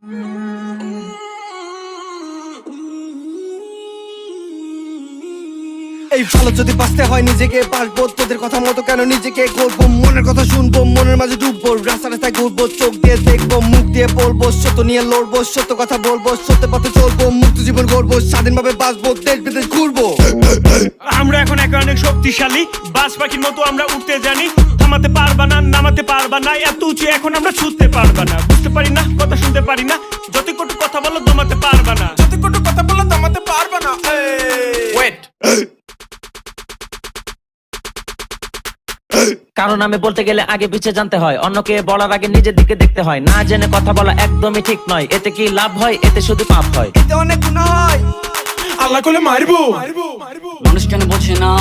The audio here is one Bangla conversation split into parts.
এই ভালো যদি বাঁচতে হয় নিজেকে বাঁচবো, তোদের কথা মতো কেন নিজেকে করবো, মনের কথা শুনবো, মনের মাঝে ডুববো, রাস্তা রাস্তায় ঘুরবো, চোখ দিয়ে দেখবো, মুখ দিয়ে বলবো, সত্য নিয়ে লড়বো, সত্য কথা বলবো, সত্য পথে চলবো, মুক্ত জীবন গড়বো, স্বাধীনভাবে বাঁচবো, দেশ বিদেশ ঘুরবো। আমরা এখন অনেক শক্তিশালী, বাজ পাখির মতো আমরা উঠতে জানি, থামাতে পারবা না, নামাতে পারবা না, এত উঁচু এখন আমরা ছুটতে পারবা না। বুঝতে পারি না, কথা শুনতে পারি না, যত কটু কথা বলো দমাতে পারবা না, যত কটু কথা বলো দমাতে পারবা না। ওয়েট, কারণ আমি বলতে গেলে আগে পিছিয়ে জানতে হয়, অন্যকে বলার আগে নিজের দিকে দেখতে হয়, না জেনে কথা বলা একদমই ঠিক নয়, এতে কি লাভ হয়, এতে শুধু পাপ হয়, এতে অনেক গুনাহ হয়, আল্লাহ করলে মারবো। মানুষ কেন বোঝে না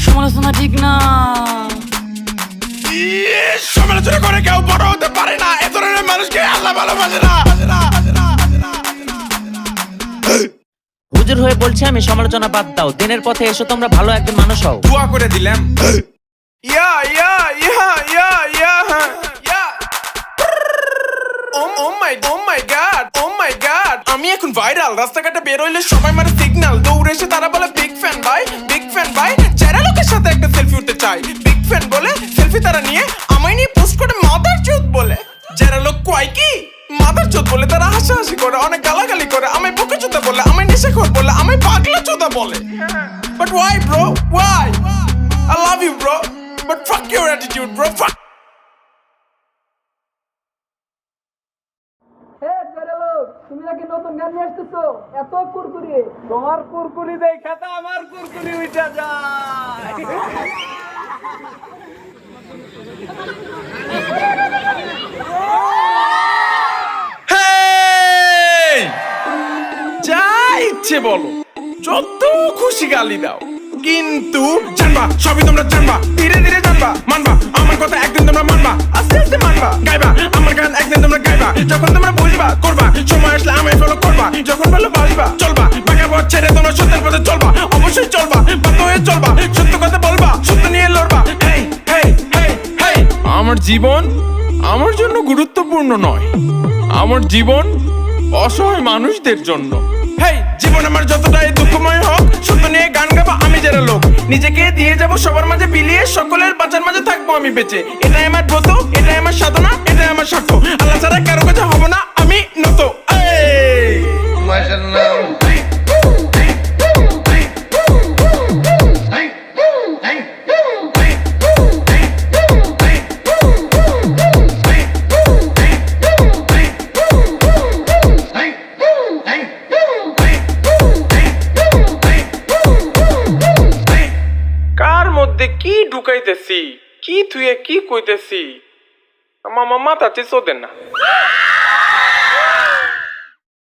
সমালোচনা ঠিক না, সমালোচনা করে কেউ বড় হতে পারে না, এ ধরনের মানুষকে আল্লাহ ভালোবাসে না। হুজুর হয়ে বলছি আমি সমালোচনা বাদ দাও, দিনের পথে এসো তোমরা ভালো একজন মানুষ হও। দোয়া করে দিলাম। ইয়া ইয়া ইয়া ইয়া ইয়া ইয়া ও মাই গড, ও মাই গড, আমি এখন ভাইরাল, রাস্তাঘাটে বের হইলে সবাই মারে সিগন্যাল, দৌড়ে এসে তারা বলে বিগ ফ্যান ভাই, বিগ ফ্যান ভাই, যারা লোকের সাথে একটা সেলফি উঠতে চাই, বিগ ফ্যান বলে সেলফি তারা নিয়ে আমায় নিয়ে পোস্ট করে মাদার চোদ বলে, যারা লোক কয় কি মাদার চোদ বলে তারা হাসাহাসি করে, অনেক গালাগালি করে, আমায় বকে চোদা বলে, আমায় নেশাখোর বলে, আমায় পাগলা চোদা বলে। But why bro, why? I love you bro, but fuck your attitude bro, fuck. তুমি নাকি নতুন গান নিয়ে আসতেছো, এত কুরকুরি, তোমার কুরকুরি দেখা তো আমার কুরকুরি উঠা যায়। Hey! যা ইচ্ছে বলো, যত খুশি গালি দাও, কিন্তু জানবা সবই তোমরা জানবা, ধীরে ধীরে জানবা, মানবা আমার কথা একদিন তোমরা মানবা, আস্তে আস্তে মানবা, গাইবা আমার গান একদিন তোমরা গাইবা, যখন তোমরা বুঝবা করবা, সময় আসলে আমায় ফলো করবা, যখন ভালোবাসবা চলবা, বাঁকা পথ ছেড়ে তোমরা সত্যের পথে চলবা, অবশ্যই চলবা, বাধ্য হয়ে চলবা, সত্য কথা বলবা, সত্য নিয়ে লড়বা। হেই হেই হেই হেই, আমার জীবন আমার জন্য গুরুত্বপূর্ণ নয়, আমার জীবন অসহায় মানুষদের জন্য। হেই, জীবন আমার যতটাই দুঃখময় হোক, সত্য নিয়ে গান গাবো আমি যারা লোক, নিজেকে দিয়ে যাব সবার মাঝে বিলিয়ে, সকলের বাঁচার মাঝে থাকবো আমি বেঁচে, এটাই আমার ব্রত, এটাই আমার সাধনা, এটাই আমার স্বার্থ, আল্লাহ ছাড়া কারো কাছে হবো না আমি নত। কার মধ্যে কি ঢুকাইতেছি, কি থুয়ে কি কইতেছি, আমার মাথা চিসো দেন না।